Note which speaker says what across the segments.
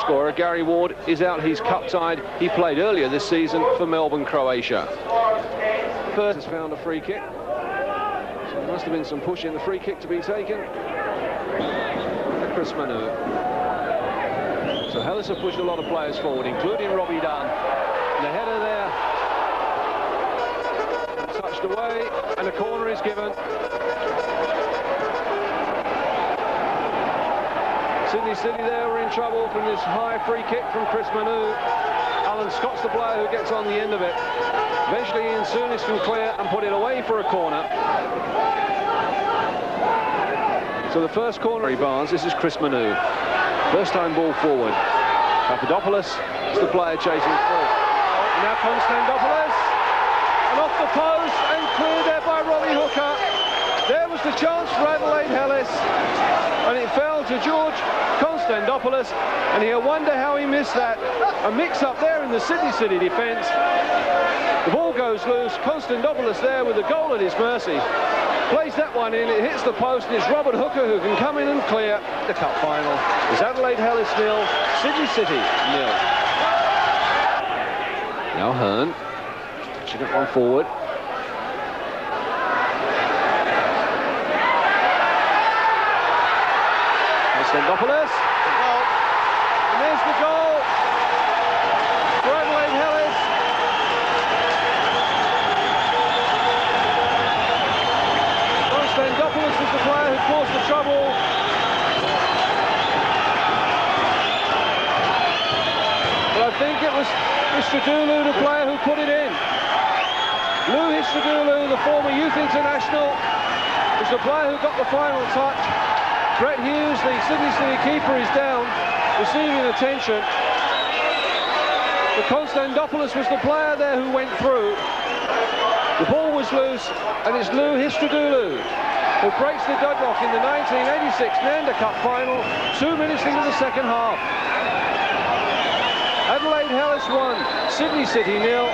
Speaker 1: scorer, Gary Ward, is out. He's cup-tied. He played earlier this season for Melbourne, Croatia. First has found a free kick. So there must have been some push in the free kick to be taken. Chris Manu. So Hellas have pushed a lot of players forward, including Robbie Dunn. The header there. Touched away, and a corner is given. Sydney City there were in trouble from this high free kick from Chris Manu. Alan Scott's the player who gets on the end of it. Eventually Ian Souness can clear and put it away for a corner. So the first corner, Barnes, this is Chris Manu. First time ball forward. Papadopoulos is the player chasing through. Now Konstantopoulos, and off the post and cleared there by Robbie Hooker. There was the chance for Adelaide Hellas, and it fell to George Konstantopoulos, and he'll wonder how he missed that. A mix-up there in the Sydney City defence. The ball goes loose. Konstantopoulos there with the goal at his mercy. Plays that one in, it hits the post, and it's Robert Hooker who can come in and clear. The cup final is Adelaide Hellas 0, Sydney City 0. Now Hearn, should get one forward. Konstantopoulos, and there's the goal for Adelaide Hellas. Konstantopoulos was the player who caused the trouble. But I think it was Histodulu, the player who put it in. Lou Histodulu, the former youth international, was the player who got the final touch. Brett Hughes, the Sydney City keeper, is down, receiving attention. But Konstantopoulos was the player there who went through. The ball was loose, and it's Lou Histodulu who breaks the deadlock in the 1986 Nanda Cup final, 2 minutes into the second half. Adelaide Hellas 1, Sydney City 0.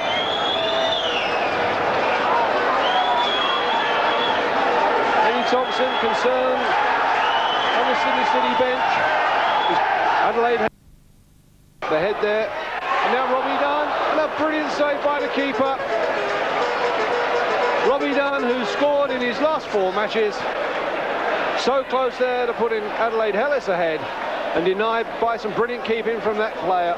Speaker 1: Eddie Thompson concerned on the Sydney City bench. Adelaide the head there, and now Robbie Dunn, and a brilliant save by the keeper. Robbie Dunn, who scored in his last 4 matches, so close there to putting Adelaide Hellas ahead, and denied by some brilliant keeping from that player.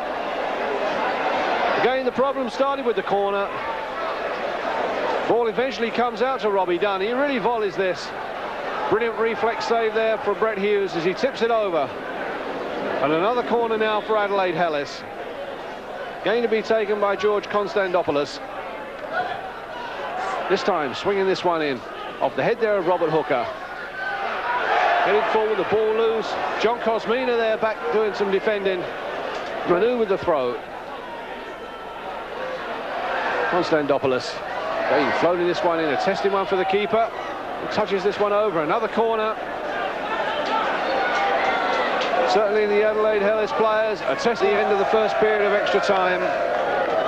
Speaker 1: Again, the problem started with the corner. Ball eventually comes out to Robbie Dunn. He really volleys this. Brilliant reflex save there for Brett Hughes as he tips it over. And another corner now for Adelaide Hellas. Going to be taken by George Konstantopoulos. This time, swinging this one in. Off the head there of Robert Hooker. Headed forward, the ball loose. John Cosmina there back doing some defending. Manu with the throw. Konstantopoulos. Again, floating this one in, a testing one for the keeper. Touches this one over, another corner. Certainly the Adelaide Hellas players are testing the end of the first period of extra time.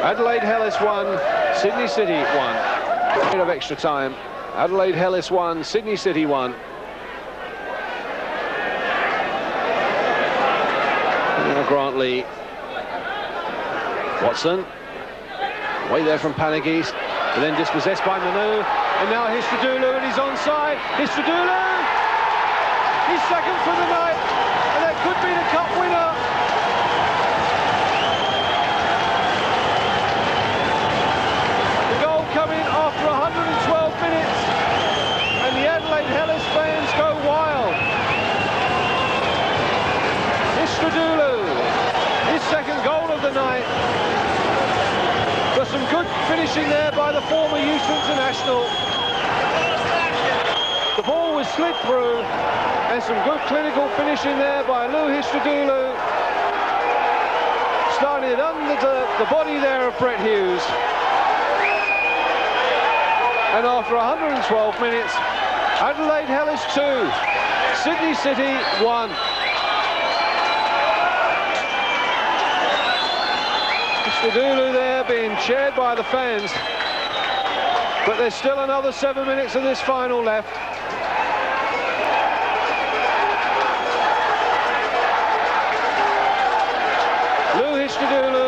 Speaker 1: Adelaide Hellas 1, Sydney City 1. Period of extra time. Adelaide Hellas 1, Sydney City 1. Now Grantley. Watson. Away there from Panagis. And then dispossessed by Manu. And now Histodulu, and he's onside. Histodulu! He's second for the night, and that could be the cup winner. The goal coming after 112 minutes, and the Adelaide Hellas fans go wild. Histodulu, his second goal of the night. There's some good finishing there by the former youth international. The ball was slid through, and some good clinical finishing there by Lou Histodulu. Starting it under the body there of Brett Hughes. And after 112 minutes, Adelaide Hellas 2, Sydney City 1. Histodulu there being cheered by the fans, but there's still another 7 minutes of this final left. Lou Histadulu